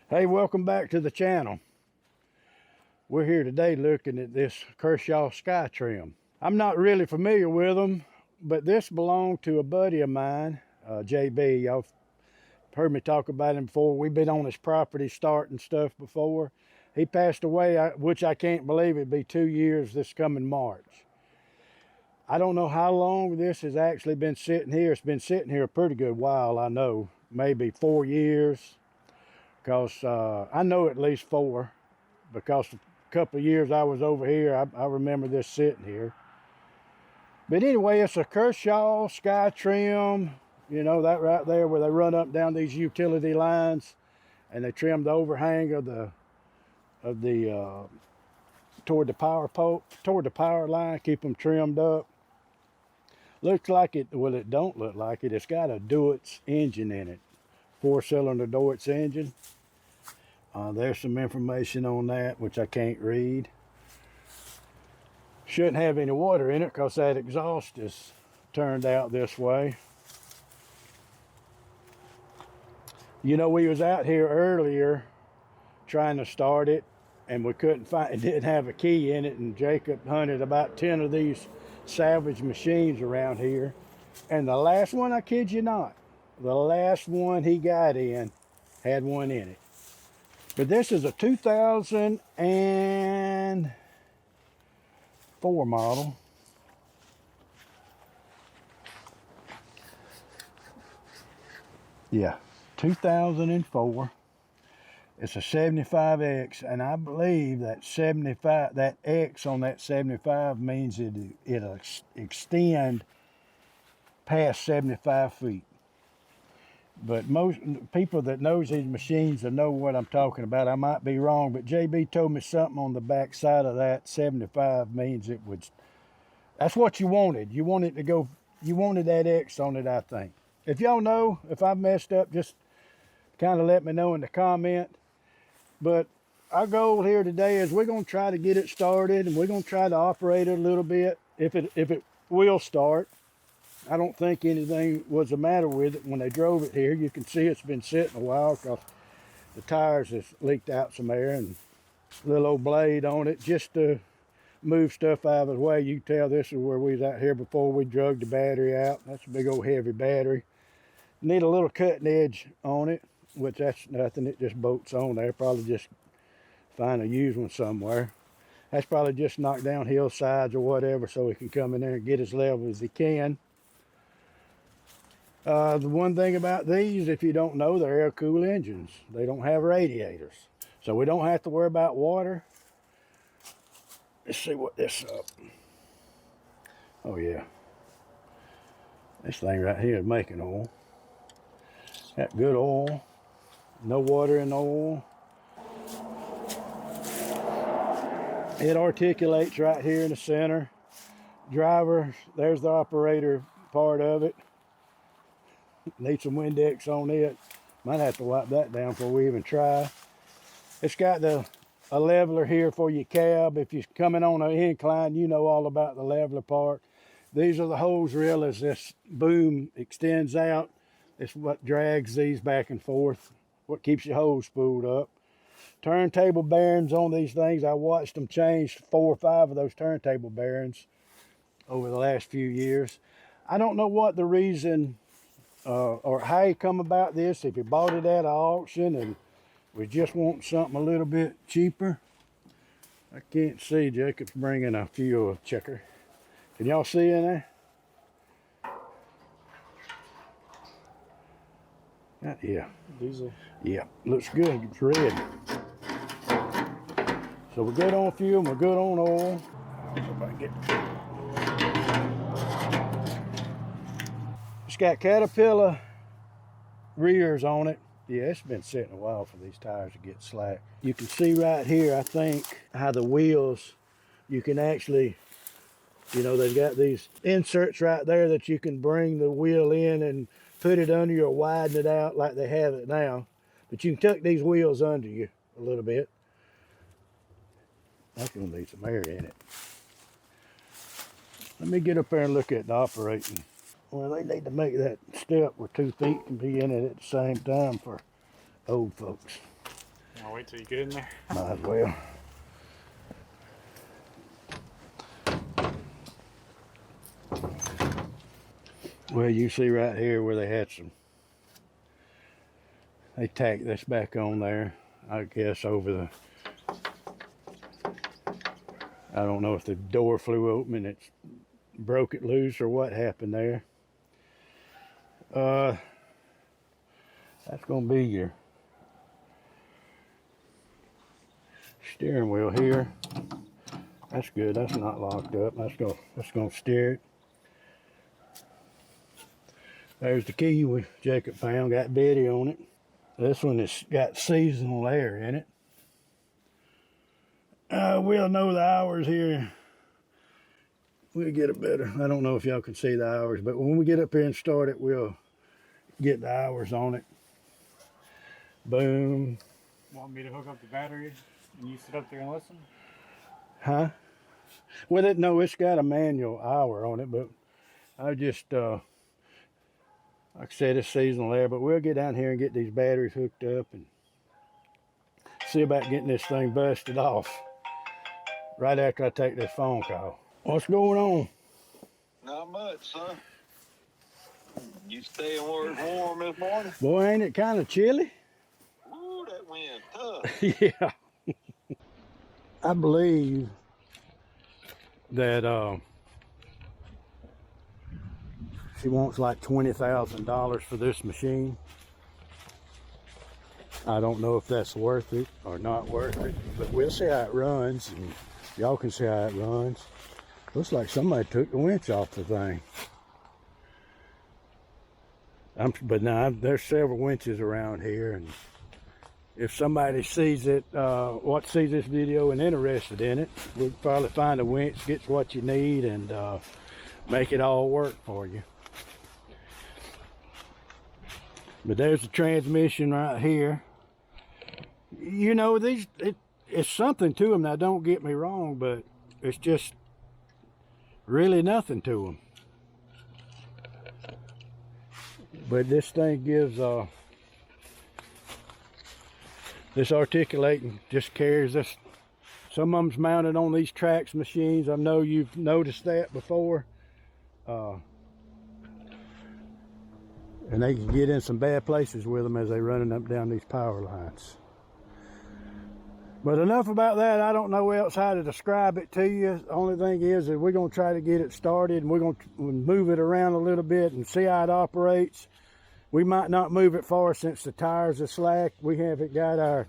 Hey, welcome back to the channel. We're here today looking at this Kershaw Sky Trim. I'm not really familiar with them, but this belonged to a buddy of mine, JB. Y'all heard me talk about him before. We've been on his property starting stuff before. He passed away, which I can't believe it'd be 2 years this coming March. I don't know how long this has actually been sitting here. It's been sitting here a pretty good while, I know. Maybe 4 years. Because I know at least 4, because a couple of years I was over here, I remember this sitting here. But anyway, it's a Kershaw Sky Trim, you know, that right there where they run up and down these utility lines and they trim the overhang of the toward the power pole, toward the power line, keep them trimmed up. Looks like it, well, it don't look like it. It's got a Deutz engine in it, 4-cylinder Deutz engine. There's some information on that, which I can't read. Shouldn't have any water in it because that exhaust is turned out this way. You know, we was out here earlier trying to start it, and we couldn't find it, didn't have a key in it, and Jacob hunted about 10 of these salvage machines around here. And the last one, I kid you not, the last one he got in had one in it. But this is a 2004 model. Yeah, 2004. It's a 75X, and I believe that 75, that X on that 75 means it'll extend past 75 feet. But most people that knows these machines will know what I'm talking about. I might be wrong, but JB told me something on the back side of that 75 means it would, that's what you wanted. You wanted to go, you wanted that X on it, I think. If y'all know, if I messed up, just kind of let me know in the comment. But our goal here today is we're going to try to get it started, and we're going to try to operate it a little bit if it will start. I don't think anything was the matter with it when they drove it here. You can see it's been sitting a while because the tires has leaked out some air, and a little old blade on it just to move stuff out of the way. You can tell this is where we was out here before we drug the battery out. That's a big old heavy battery. Need a little cutting edge on it, which that's nothing. It just bolts on there. Probably just find a used one somewhere. That's probably just knocked down hillsides or whatever so he can come in there and get as level as he can. The one thing about these, if you don't know, they're air-cooled engines. They don't have radiators. So we don't have to worry about water. Let's see what this up. Oh yeah. This thing right here is making oil. Got good oil. No water in the oil. It articulates right here in the center. Driver, there's the operator part of it. Need some Windex on it. Might have to wipe that down before we even try. It's got a leveler here for your cab. If you're coming on an incline, you know all about the leveler part. These are the hose reel as this boom extends out. It's what drags these back and forth, what keeps your hose spooled up. Turntable bearings on these things. I watched them change 4 or 5 of those turntable bearings over the last few years. I don't know what the reason or how you come about this, if you bought it at an auction and we just want something a little bit cheaper. I can't see. Jacob's bringing a fuel checker. Can y'all see in there? Yeah. Diesel. Yeah, looks good. It's red. So we're good on fuel, we're good on oil. If I can get... It's got Caterpillar rears on it. Yeah, it's been sitting a while for these tires to get slack. You can see right here, I think, how the wheels, you can actually, you know, they've got these inserts right there that you can bring the wheel in and put it under you or widen it out like they have it now. But you can tuck these wheels under you a little bit. That's going to need some air in it. Let me get up there and look at the operating. Well, they need to make that step where 2 feet can be in it at the same time for old folks. I'll wait till you get in there. Might as well. Well, you see right here where they had some, they tacked this back on there, I guess over the, I don't know if the door flew open and it broke it loose or what happened there. That's gonna be your steering wheel here. That's good, that's not locked up. That's gonna steer it. There's the key Jacob found, got Betty on it. This one has got seasonal air in it. We'll know the hours here. We'll get it better. I don't know if y'all can see the hours, but when we get up here and start it, we'll get the hours on it. Boom. Want me to hook up the battery and you sit up there and listen? Huh? Well, no, it's got a manual hour on it, but I just, like I said, it's seasonal air, but we'll get down here and get these batteries hooked up and see about getting this thing busted off right after I take this phone call. What's going on? Not much, son. You staying where it's warm this morning? Boy, ain't it kind of chilly? Ooh, that wind tough. Yeah. I believe that she wants like $20,000 for this machine. I don't know if that's worth it or not worth it, but we'll see how it runs, and y'all can see how it runs. Looks like somebody took the winch off the thing. But now there's several winches around here, and if somebody sees it, sees this video and interested in it, we'll probably find a winch, gets what you need, and make it all work for you. But there's the transmission right here. You know, it's something to them. Now, don't get me wrong, but it's just really nothing to them. But this thing gives this articulating, just carries this. Some of them's mounted on these Trax machines. I know you've noticed that before. And they can get in some bad places with them as they're running up down these power lines. But enough about that. I don't know else how to describe it to you. The only thing is that we're going to try to get it started, and we're going to move it around a little bit and see how it operates. We might not move it far since the tires are slack. We haven't got our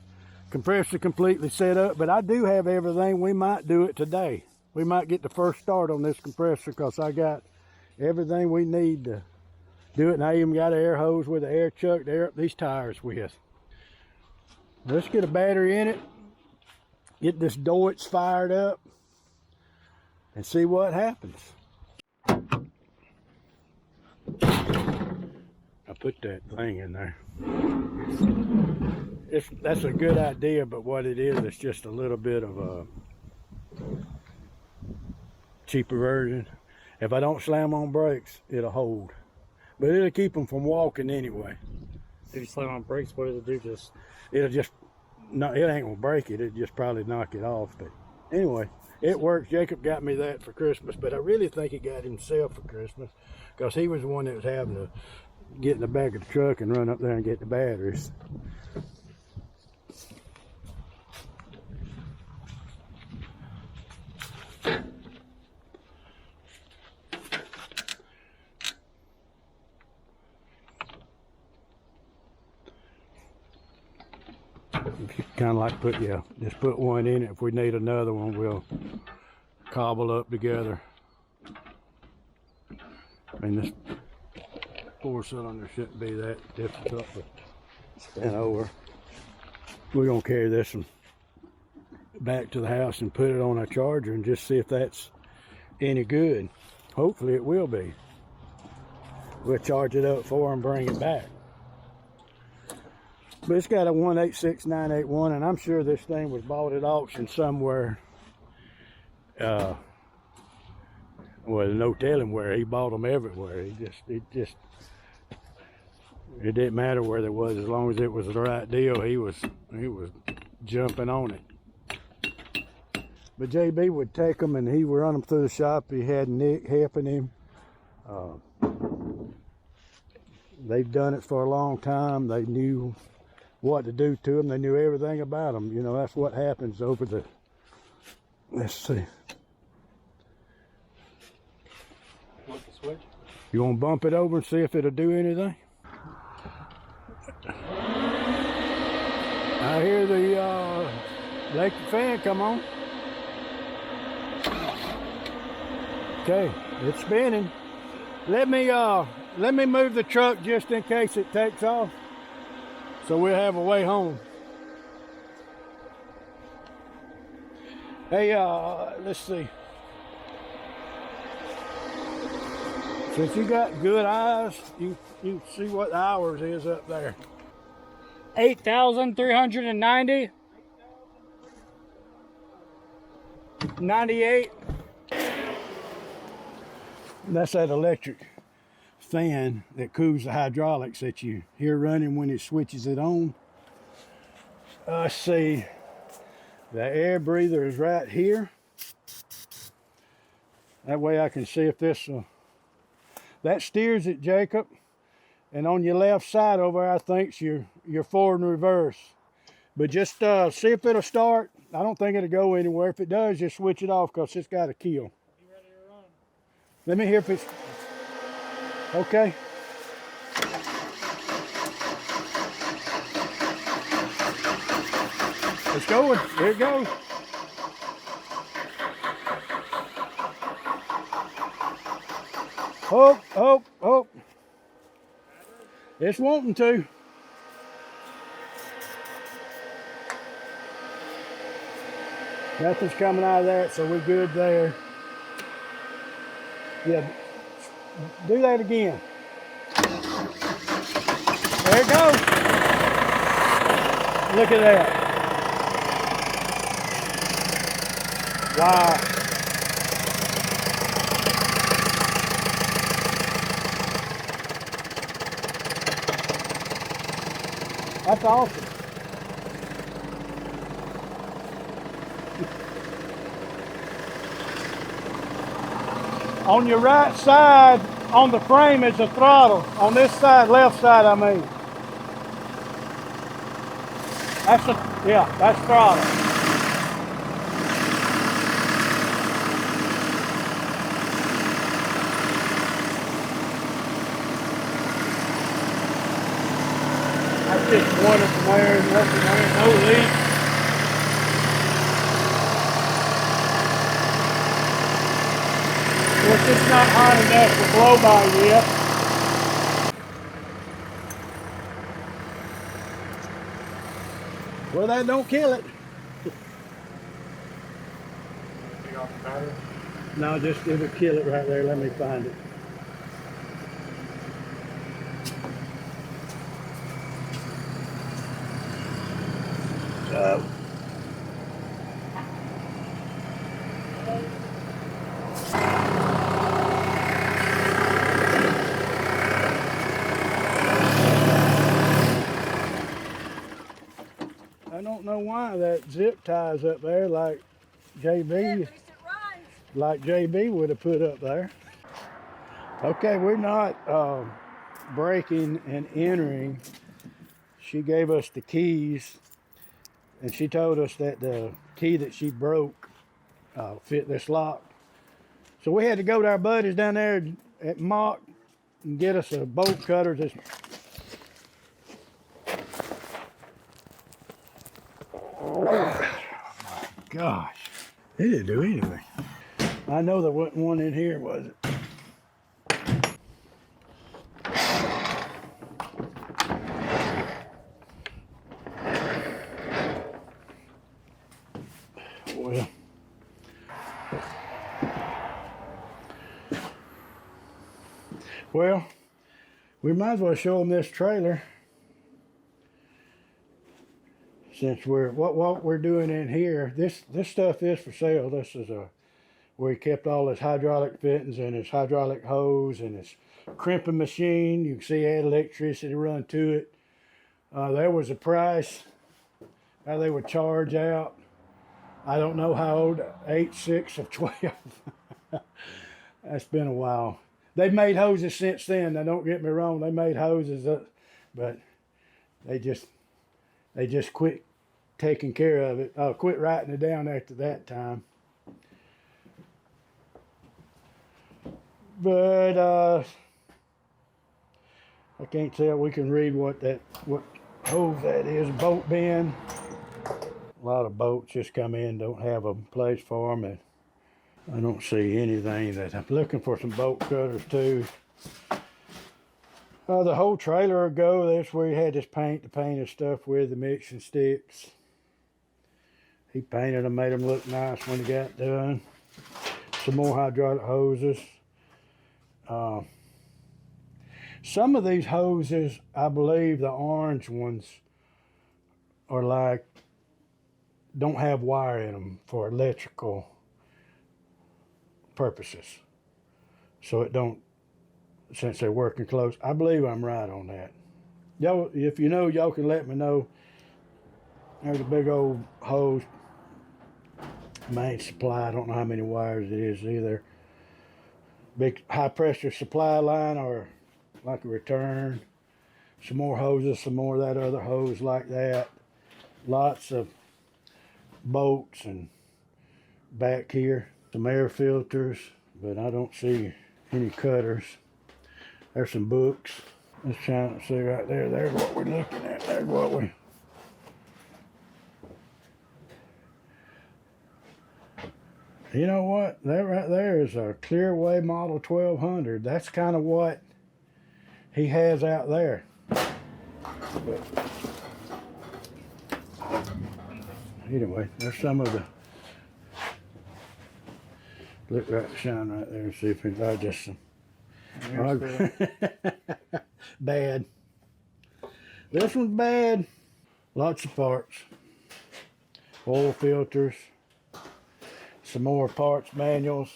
compressor completely set up, but I do have everything. We might do it today. We might get the first start on this compressor because I got everything we need to do it. And I even got an air hose with an air chuck to air up these tires with. Let's get a battery in it, get this Deutsch fired up, and see what happens. I put that thing in there. That's a good idea, but what it is, it's just a little bit of a cheaper version. If I don't slam on brakes, it'll hold. But it'll keep them from walking anyway. If you slam on brakes, what does it do? It'll just, no, it ain't gonna break it. It'll just probably knock it off. But anyway, it works. Jacob got me that for Christmas, but I really think he got himself for Christmas because he was the one that was having to get in the back of the truck and run up there and get the batteries. Kind of like just put one in it. If we need another one, we'll cobble up together. I mean, this 4-cylinder shouldn't be that difficult to spin over. We're gonna carry this one back to the house and put it on our charger and just see if that's any good. Hopefully it will be. We'll charge it up for and bring it back. But it's got a 186981, and I'm sure this thing was bought at auction somewhere. Well, no telling where. He bought them everywhere. It didn't matter where there was, as long as it was the right deal. He was jumping on it. But JB would take them and he would run them through the shop. He had Nick helping him. They've done it for a long time. They knew what to do to them. They knew everything about them. You know, that's what happens over the, let's see. Want the switch? You want to bump it over and see if it'll do anything? I hear the electric fan come on. Okay, it's spinning. Let me move the truck just in case it takes off, so we'll have a way home. Hey, let's see. Since you got good eyes, you see what the hours is up there. 8,390. 98. That's that electric fan that cools the hydraulics that you hear running when it switches it on. Let's see. The air breather is right here. That way I can see if this that steers it, Jacob. And on your left side over there, I think's your forward and reverse. But just see if it'll start. I don't think it'll go anywhere. If it does, just switch it off because it's got a kill. You ready to run? Let me hear if it's okay. It's going. There it goes. Oh, oh, oh. It's wanting to. Nothing's coming out of that, so we're good there. Yeah, do that again. There it goes. Look at that. Wow. That's awesome. On your right side, on the frame is the throttle. On this side, left side, I mean. That's the, yeah, that's throttle. That's just water from there, nothing there, no leak. Of course, it's not hot enough to blow by yet. Well, that don't kill it. Take off the battery. No, just it'll kill it right there. Let me find it. I don't know why that zip ties up there like JB would have put up there. Okay, we're not breaking and entering. She gave us the keys and she told us that the key that she broke fit this lock. So we had to go to our buddies down there at Mock and get us a bolt cutter. Oh my gosh, it didn't do anything. I know there wasn't one in here, was it? Well, we might as well show them this trailer. Since what we're doing in here, this stuff is for sale. This is where he kept all his hydraulic fittings and his hydraulic hose and his crimping machine. You can see he had electricity run to it. There was a price how they would charge out. I don't know how old, 8, 6, or 12. That's been a while. They've made hoses since then. Now don't get me wrong, they made hoses up, but they just quit taking care of it. Quit writing it down after that time. But I can't tell. We can read what hose that is. Boat bin. A lot of boats just come in, don't have a place for them, and I don't see anything that I'm looking for. Some bolt cutters too. The whole trailer ago, that's where he had this paint to paint his stuff with, the mixing sticks. He painted them, made them look nice when he got done. Some more hydraulic hoses. Some of these hoses, I believe the orange ones are like, don't have wire in them for electrical purposes. So it don't, since they're working close. I believe I'm right on that. Y'all, if you know, y'all can let me know. There's a big old hose, main supply. I don't know how many wires it is either. Big high pressure supply line or like a return. Some more hoses, some more of that other hose like that. Lots of bolts and back here. Some air filters, but I don't see any cutters. There's some books. Let's try to see right there. There's what we're looking at. There's what we. You know what? That right there is a Clearway Model 1200. That's kind of what he has out there. But anyway, there's some of the. Look right, shine right there and see if it's just some. Bad. This one's bad. Lots of parts. Oil filters. Some more parts manuals.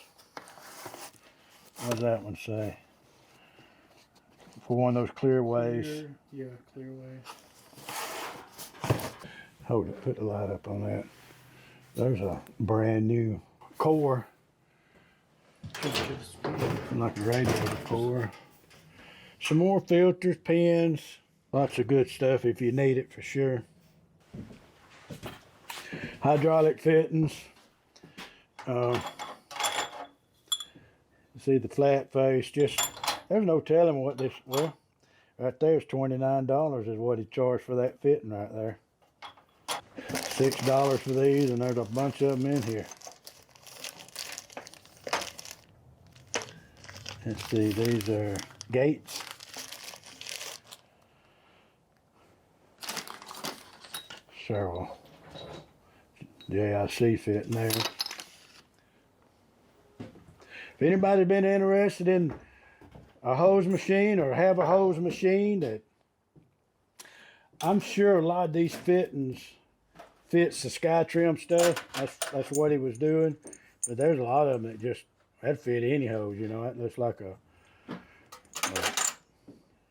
What does that one say? For one of those Clearways. Yeah, Clearway. Hold it, put the light up on that. There's a brand new core. Like a radiator core. Some more filters, pins. Lots of good stuff if you need it for sure. Hydraulic fittings. See the flat face, just, there's no telling what this, well, right there's $29 is what he charged for that fitting right there. $6 for these, and there's a bunch of them in here. Let's see, these are gates. Several JIC fitting there. If anybody's been interested in a hose machine or have a hose machine, that I'm sure a lot of these fittings fits the sky trim stuff. That's what he was doing. But there's a lot of them that just, that fit any hose, you know. That looks like a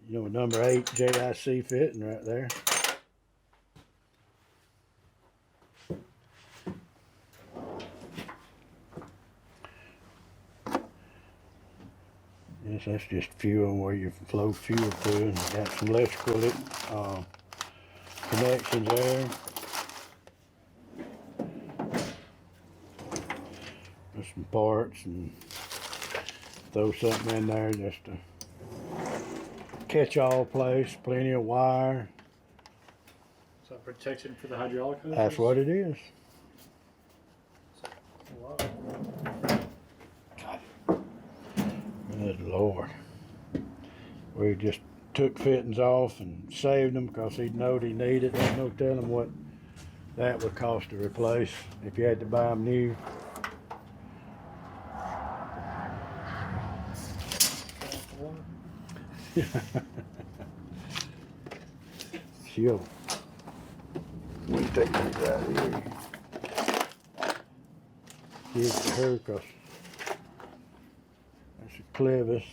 you know, a number 8 JIC fitting right there. Yes, that's just fuel where you flow fuel through, and got some electrical connections there. There's some parts, and throw something in there just to catch-all place. Plenty of wire. So protection for the hydraulic hoses? That's what it is. Wow. Good Lord. We just took fittings off and saved them because he knowed he needed. There's no telling what that would cost to replace if you had to buy them new. She'll. Let me take these out here. Give it to her because that's a clevis.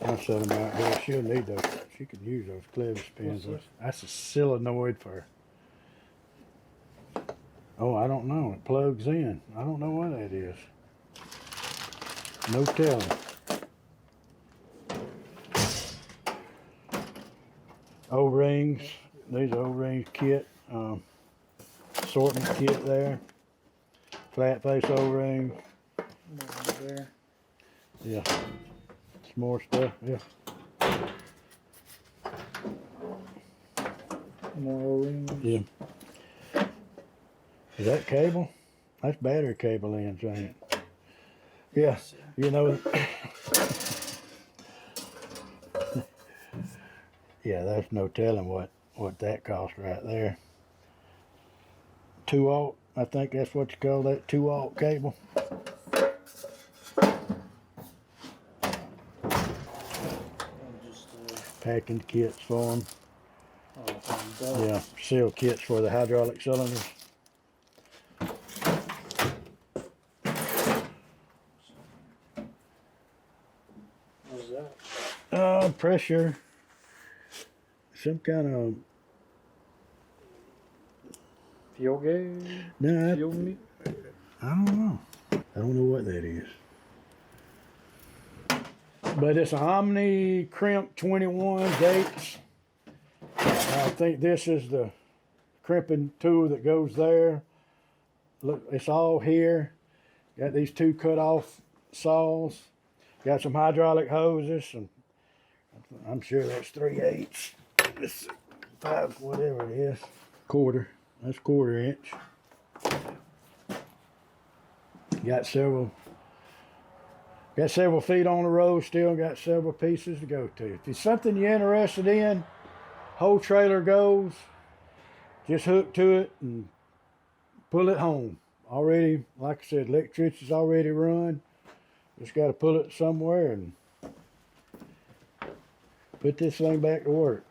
I'll set them out here. She'll need those She could use those clevis pins. That's a solenoid for. Oh, I don't know. It plugs in. I don't know what that is. No telling. O-rings. These are O-rings kit. Assortment kit there. Flat face O-ring. There. Yeah. Some more stuff. Yeah. More O-rings. Yeah. Is that cable? That's battery cable ends, ain't it? Yeah. You know. Yeah, there's no telling what that cost right there. 2-aught, I think that's what you call that, 2-aught cable. Packing kits for them. Yeah, seal kits for the hydraulic cylinders. What's that? Pressure. Some kind of. Fuel gauge? No, Fuel meter? I don't know. I don't know what that is. But it's an Omni Crimp 21 gates. I think this is the crimping tool that goes there. Look, it's all here. Got these 2 cut-off saws. Got some hydraulic hoses, and I'm sure that's 3/8. This 5, whatever it is. Quarter. That's 1/4 inch. Got several feet on the road, still got several pieces to go to. If it's something you're interested in, whole trailer goes, just hook to it and pull it home. Already, like I said, electricity's already run. Just got to pull it somewhere and put this thing back to work.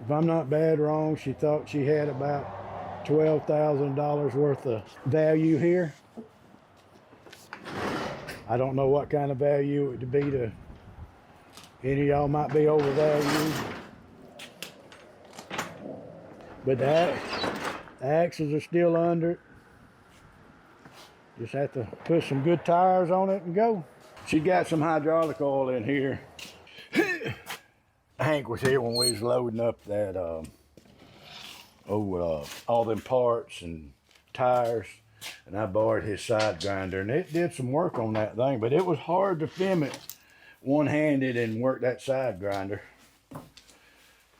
If I'm not bad wrong, she thought she had about $12,000 worth of value here. I don't know what kind of value it would be to any of y'all. Might be overvalued. But the axles are still under it. Just have to put some good tires on it and go. She got some hydraulic oil in here. Hank was here when we was loading up that all them parts and tires, and I borrowed his side grinder, and it did some work on that thing, but it was hard to film it one-handed and work that side grinder.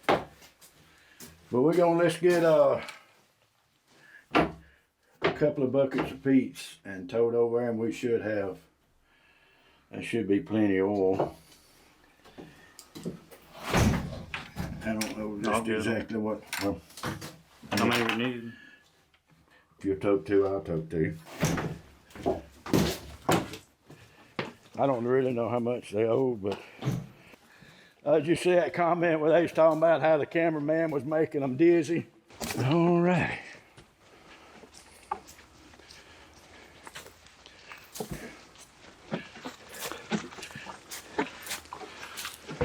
But let's get a couple of buckets of Pete's and tow it over there, and there should be plenty of oil. I don't know just exactly what. Well, How many we need? If you'll tote 2, I'll tote 2. I don't really know how much they owe, but did you see that comment where they was talking about how the cameraman was making them dizzy? All right.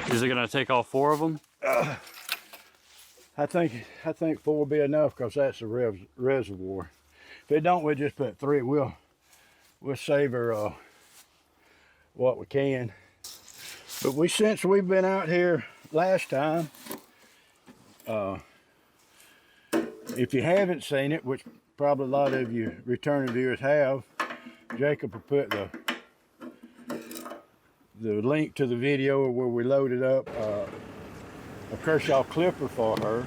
Is it gonna take all 4 of them? I think 4 will be enough because that's a reservoir. If it don't, we'll just put 3. We'll save her what we can. But since we've been out here last time, if you haven't seen it, which probably a lot of you returning viewers have, Jacob will put the link to the video where we loaded up a Kershaw Klipper for her.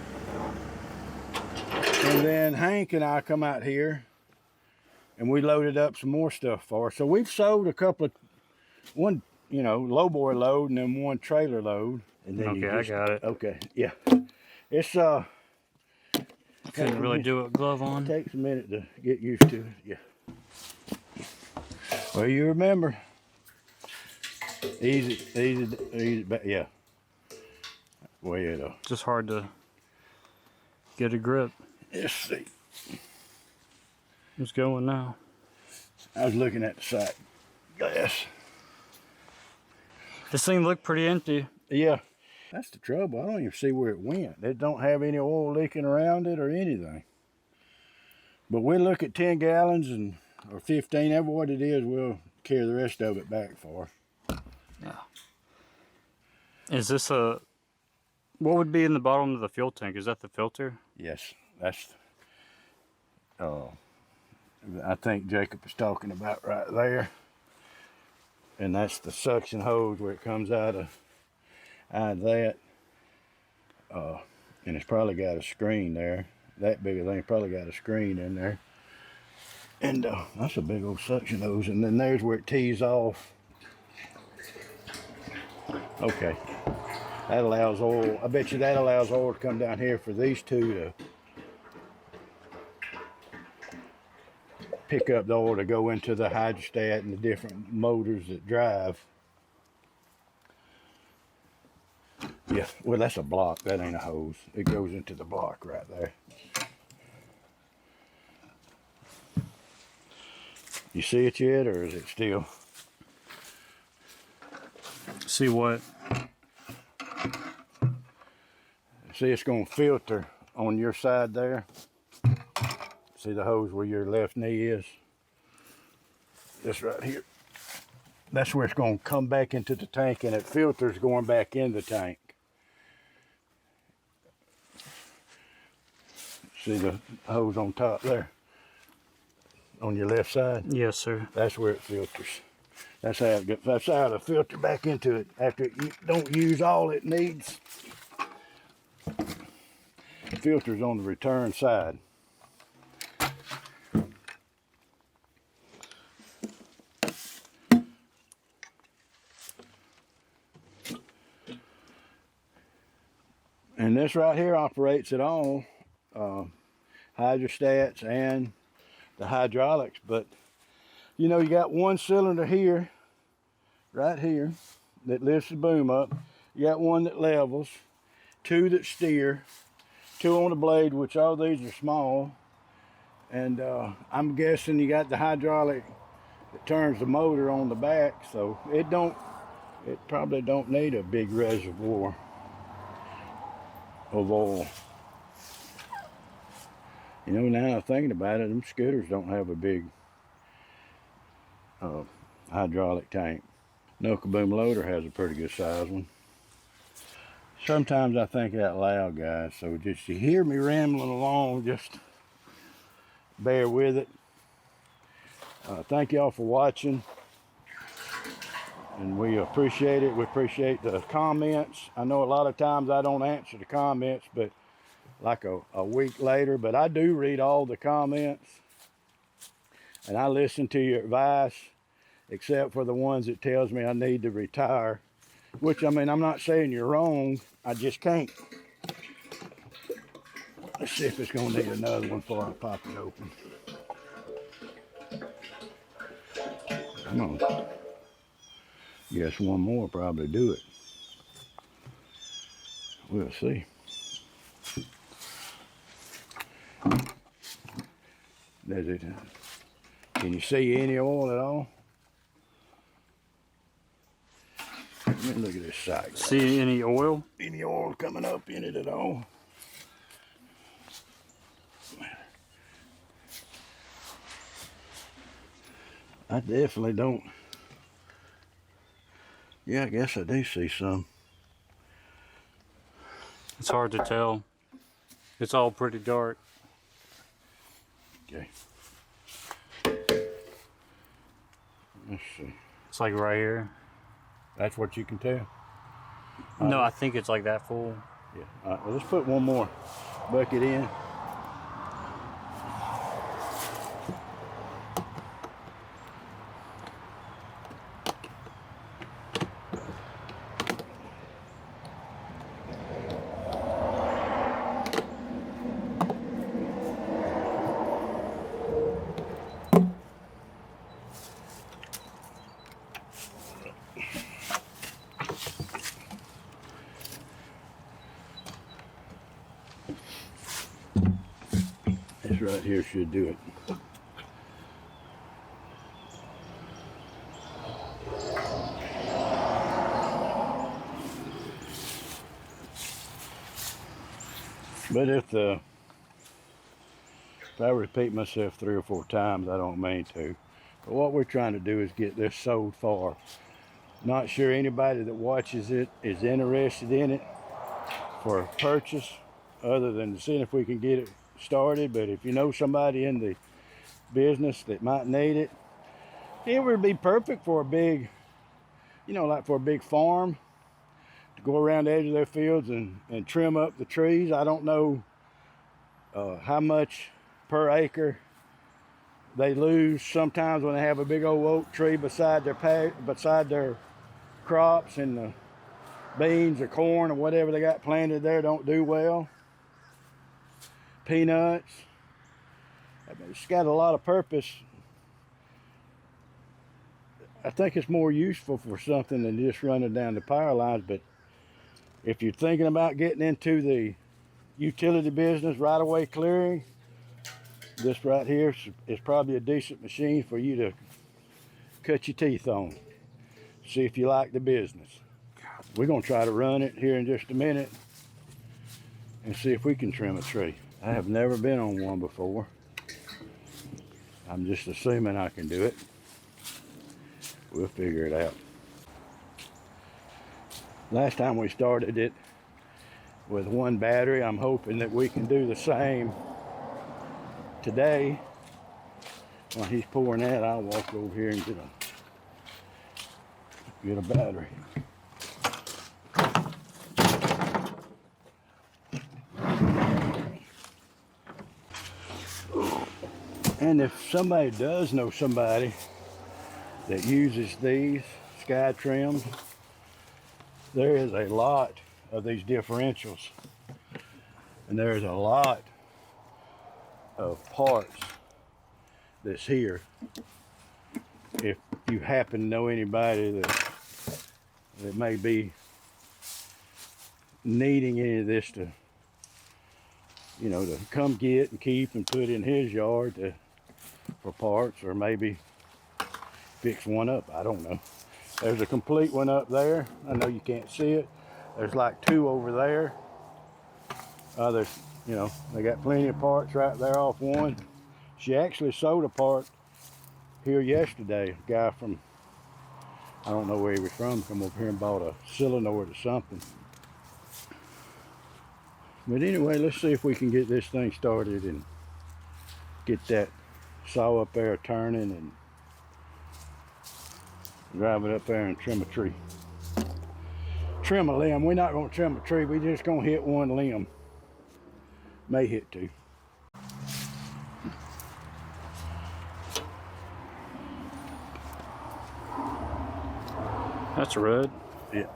And then Hank and I come out here and we loaded up some more stuff for her. So we've sold a couple of, one, lowboy load and then one trailer load. And then Okay, I got it. Okay, yeah. It's Couldn't really do a glove on. It takes a minute to get used to it, yeah. Well, you remember, easy, yeah. Well, Just hard to get a grip. let's see. It's going now. I was looking at the side glass. This thing looked pretty empty. Yeah, That's the trouble. I don't even see where it went. It don't have any oil leaking around it or anything. But we'll look at 10 gallons and or 15, ever what it is, we'll carry the rest of it back for. Yeah. Is this a... What would be in the bottom of the fuel tank? Is that the filter? Yes, that's I think Jacob is talking about right there. And that's the suction hose where it comes out of that. And it's probably got a screen there. That big a thing probably got a screen in there. And that's a big old suction hose. And then there's where it tees off. Okay. That allows oil, I bet you that allows oil to come down here for these two to pick up the oil to go into the hydrostat and the different motors that drive. Yeah, well that's a block, that ain't a hose. It goes into the block right there. You see it yet, or is it still? See what? See, it's going to filter on your side there. See the hose where your left knee is? This right here. That's where it's going to come back into the tank, and it filters going back in the tank. See the hose on top there? On your left side? Yes, sir. That's where it filters. That's how it gets, that's how to filter back into it after you don't use all it needs. Filters on the return side. And this right here operates at all hydrostats and the hydraulics, but you know, you got one cylinder here, right here, that lifts the boom up. You got one that levels, two that steer, two on the blade, which all these are small. And I'm guessing you got the hydraulic that turns the motor on the back, so it probably don't need a big reservoir of oil. You know, now I'm thinking about it, them scooters don't have a big hydraulic tank. No Kaboom loader has a pretty good size one. Sometimes I think out loud, guys, so just you hear me rambling along, just bear with it. Thank y'all for watching, and we appreciate it. We appreciate the comments. I know a lot of times I don't answer the comments, but like a week later, but I do read all the comments, and I listen to your advice, except for the ones that tells me I need to retire, which, I mean, I'm not saying you're wrong, I just can't. Let's see if it's gonna need another one before I pop it open. Come on. Guess one more probably do it. We'll see. Does it? Can you see any oil at all? Let me look at this side. See any oil? Any oil coming up in it at all? I definitely don't. Yeah, I guess I do see some. It's hard to tell. It's all pretty dark. Okay. Let's see. It's like right here. That's what you can tell? No, I think it's like that full. Yeah. All right, well, let's put one more bucket in. This right here should do it. But if I repeat myself 3 or 4 times, I don't mean to. But what we're trying to do is get this sold far. Not sure anybody that watches it is interested in it for purchase, other than seeing if we can get it started. But if you know somebody in the business that might need it, it would be perfect for a big, you know, like for a big farm, to go around the edge of their fields and trim up the trees. I don't know how much per acre they lose sometimes when they have a big old oak tree beside their crops, and the beans or corn or whatever they got planted there don't do well. Peanuts. I mean, it's got a lot of purpose. I think it's more useful for something than just running down the power lines. But if you're thinking about getting into the utility business, right away clearing, this right here is probably a decent machine for you to cut your teeth on. See if you like the business. We're going to try to run it here in just a minute and see if we can trim a tree. I have never been on one before. I'm just assuming I can do it. We'll figure it out. Last time we started it with one battery. I'm hoping that we can do the same today. While he's pouring that, I'll walk over here and get a battery. And if somebody does know somebody that uses these sky trims, there is a lot of these differentials, and there's a lot of parts that's here. If you happen to know anybody that may be needing any of this to, you know, to come get and keep and put in his yard for parts, or maybe fix one up, I don't know. There's a complete one up there. I know you can't see it. There's like 2 over there. There's, you know, they got plenty of parts right there off one. She actually sold a part here yesterday. A guy from, I don't know where he was from, come over here and bought a solenoid or something. But anyway, let's see if we can get this thing started and get that saw up there turning and drive it up there and trim a tree. Trim a limb. We're not going to trim a tree. We're just going to hit one limb. May hit 2. That's red. Yeah.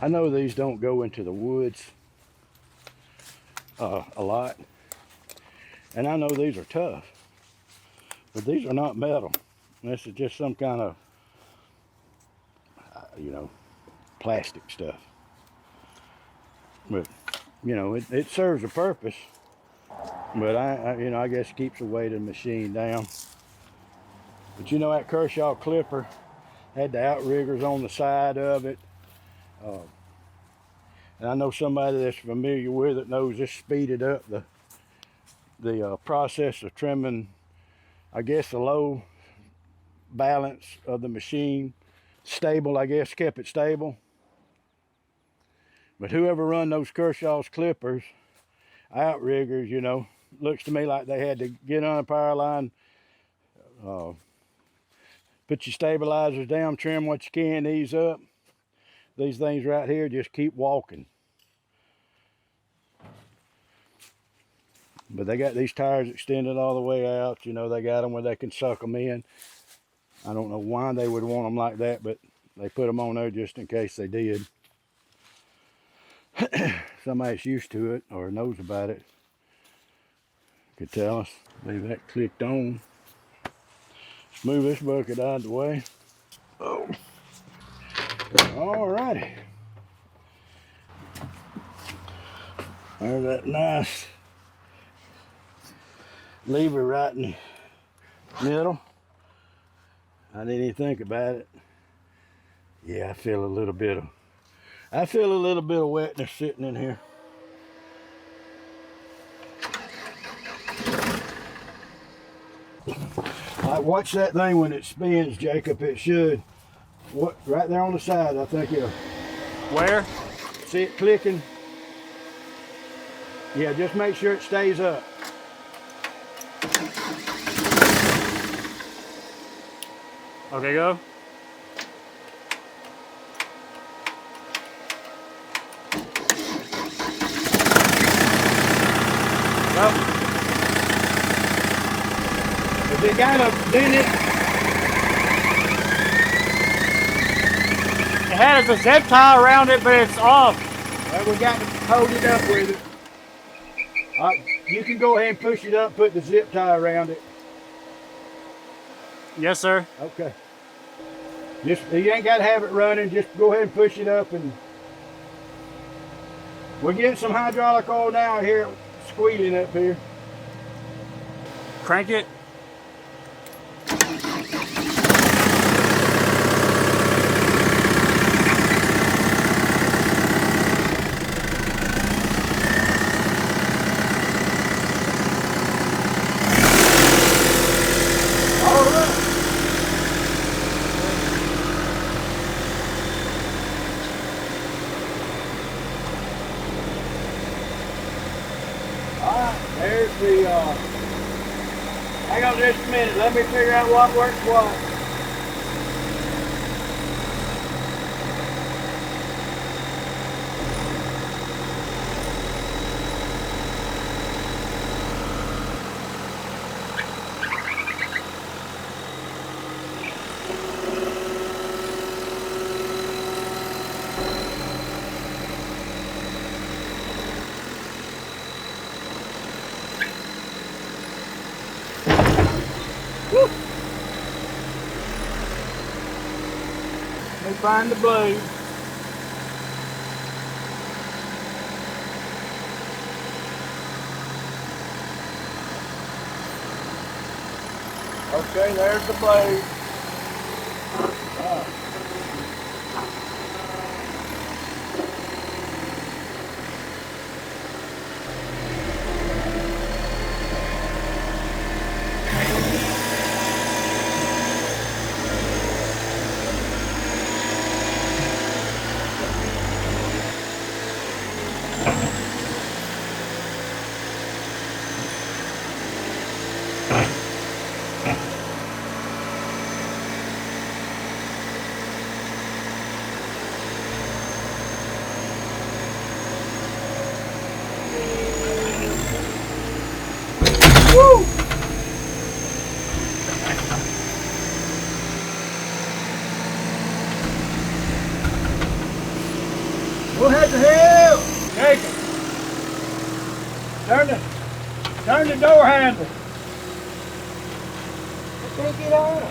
I know these don't go into the woods a lot, and I know these are tough, but these are not metal. This is just some kind of, you know, plastic stuff. But, you know, it serves a purpose. But you know, I guess it keeps the weight of the machine down. But you know, that Kershaw Klipper had the outriggers on the side of it. And I know somebody that's familiar with it knows this speeded up the process of trimming, I guess, the low balance of the machine. Stable, I guess, kept it stable. But whoever run those Kershaw's Clippers, outriggers, you know, looks to me like they had to get on a power line, put your stabilizers down, trim what you can, ease up. These things right here just keep walking. But they got these tires extended all the way out. You know, they got them where they can suck them in. I don't know why they would want them like that, but they put them on there just in case they did. Somebody that's used to it or knows about it could tell us. Leave that clicked on. Let's move this bucket out of the way. Oh. Alrighty. There's that nice lever right in the middle. I didn't even think about it. Yeah, I feel a little bit of wetness sitting in here. Like, watch that thing when it spins, Jacob. It should. What, right there on the side, I think it'll. Where? See it clicking? Yeah, just make sure it stays up. Okay, go. Well, if it got a dent it, It has a zip tie around it, but it's off. well, we got to hold it up with it. You can go ahead and push it up, put the zip tie around it. Yes, sir. Okay. Just, you ain't got to have it running. Just go ahead and push it up, and we're getting some hydraulic oil now. I hear it squealing up here. Crank it. All right. All right, there's the, hang on just a minute. Let me figure out what works what. Woo. Let me find the blade. Okay, there's the blade. Woo! What the hell? Jacob, turn the door handle. I can't get on.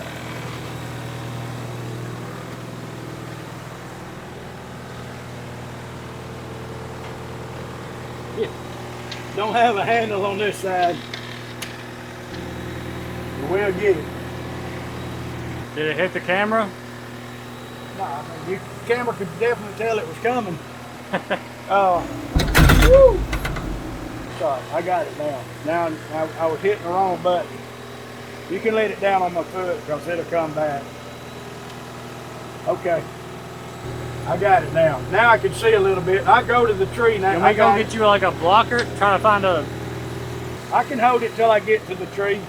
Yeah. Don't have a handle on this side. We'll get it. Did it hit the camera? No, I mean, your camera could definitely tell it was coming. Woo! Sorry, I got it now. Now I was hitting the wrong button. You can let it down on my foot because it'll come back. Okay. I got it now. Now I can see a little bit. I go to the tree now. Can we go get you like a blocker? Trying to find a... I can hold it till I get to the tree.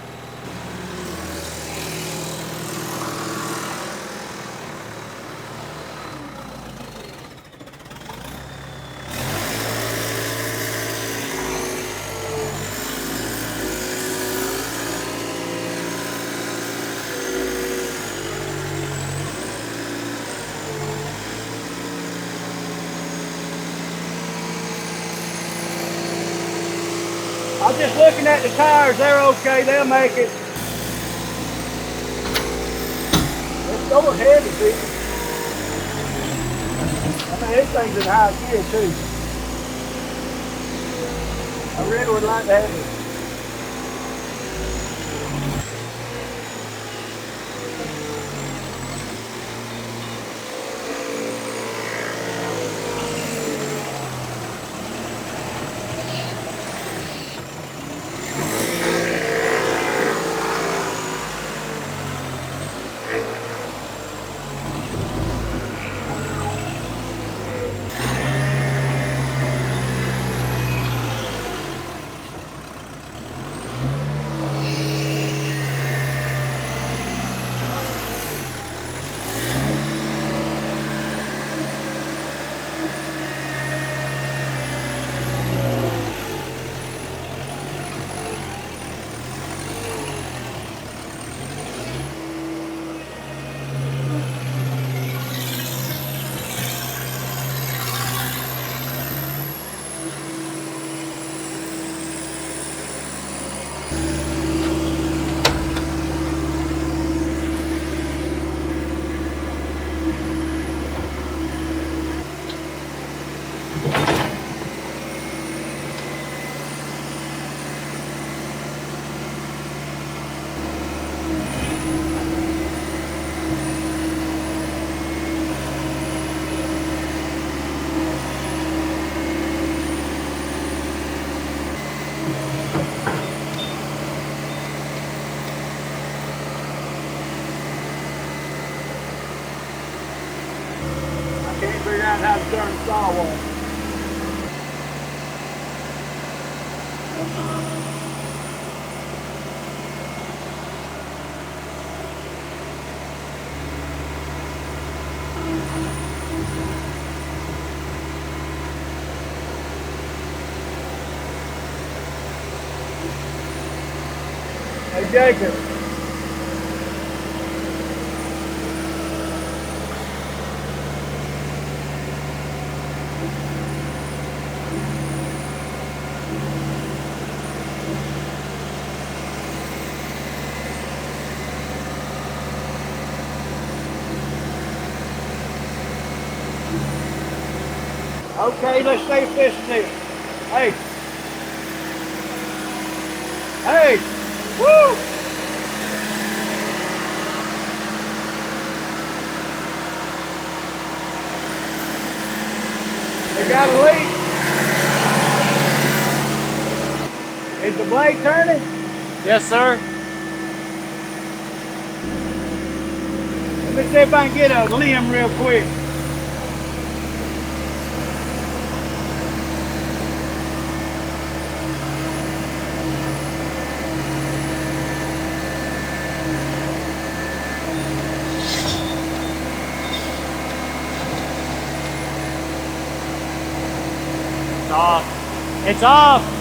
I'm just looking at the tires. They're okay. They'll make it. It's going heavy, people. I mean, this thing's in high gear, too. I really would like to have it. out how to turn the saw on. Hey, Jacob. Okay, let's see if this is it. Hey. Hey. Woo! They got a leak. Is the blade turning? Yes, sir. Let me see if I can get a limb real quick. It's off. It's off.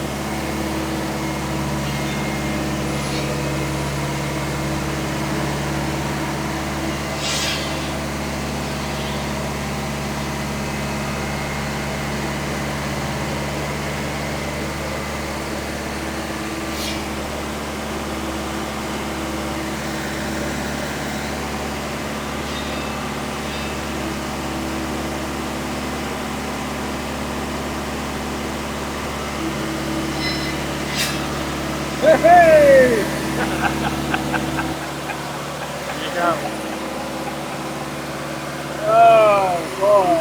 Hey! You go. Oh, boy.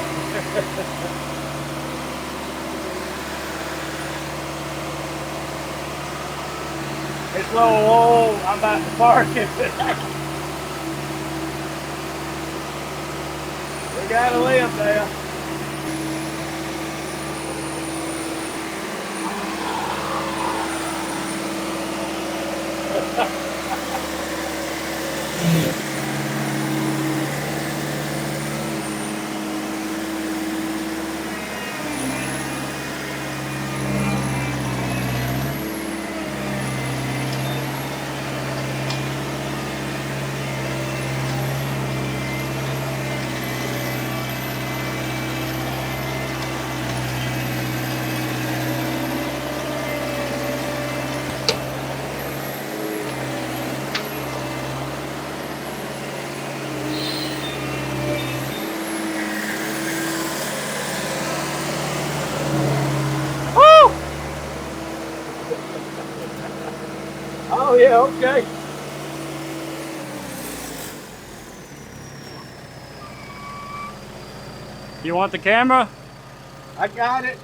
It's low old. I'm about to park it. We got to live there. Woo! Oh, yeah, okay. You want the camera? I got it.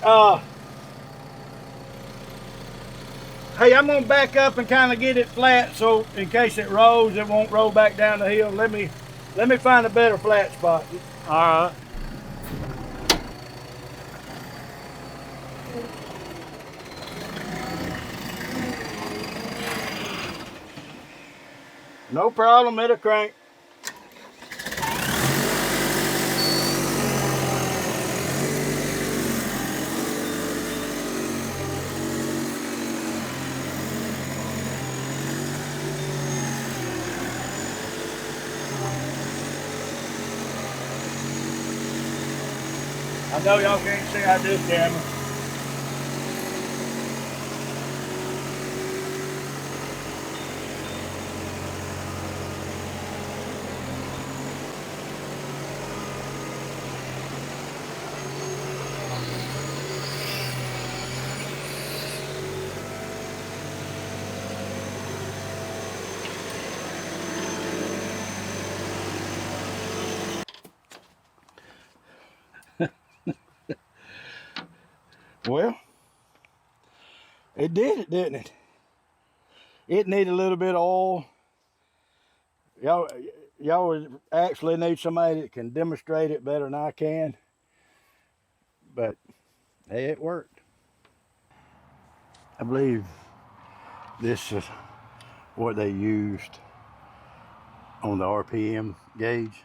Hey, I'm gonna back up and kind of get it flat, so in case it rolls, it won't roll back down the hill. Let me find a better flat spot. All right. No problem, it'll crank. I know y'all can't see I do, camera. Well, it did it, didn't it? It needed a little bit of oil. Y'all actually need somebody that can demonstrate it better than I can. but hey, it worked. I believe this is what they used on the RPM gauge.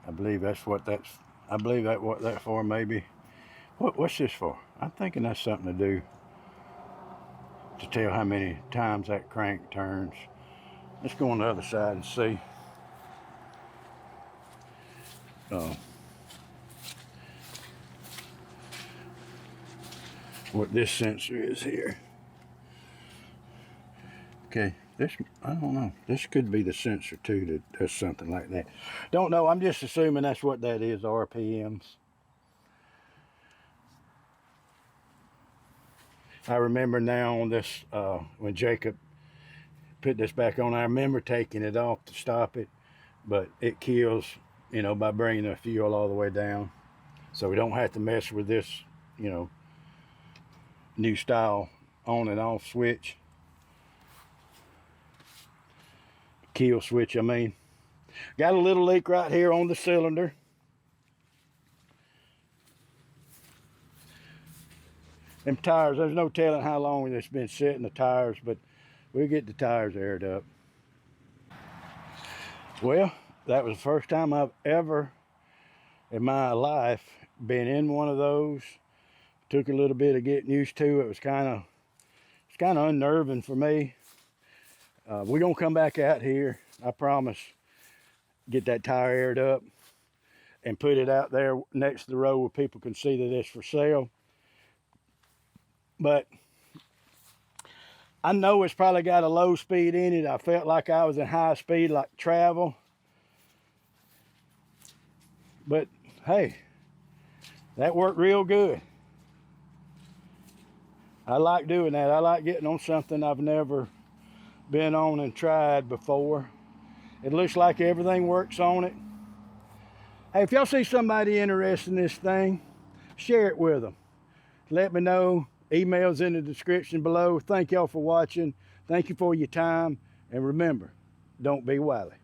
I believe that's what that's. I believe that what that's for, maybe. What's this for? I'm thinking that's something to do to tell how many times that crank turns. Let's go on the other side and see. What this sensor is here. Okay, this, I don't know. This could be the sensor too that does something like that. Don't know, I'm just assuming that's what that is, RPMs. I remember now on this, when Jacob put this back on, I remember taking it off to stop it, but it kills, you know, by bringing the fuel all the way down. So we don't have to mess with this, you know, new style on and off switch. Kill switch, I mean. Got a little leak right here on the cylinder. Them tires, there's no telling how long it's been sitting, the tires, but we'll get the tires aired up. Well, that was the first time I've ever in my life been in one of those. Took a little bit of getting used to. It's kind of unnerving for me. We're gonna come back out here, I promise. Get that tire aired up and put it out there next to the road where people can see that it's for sale. But I know it's probably got a low speed in it. I felt like I was in high speed, like travel. But hey, that worked real good. I like doing that. I like getting on something I've never been on and tried before. It looks like everything works on it. Hey, if y'all see somebody interested in this thing, share it with them. Let me know. Email's in the description below. Thank y'all for watching. Thank you for your time. And remember, don't be wily.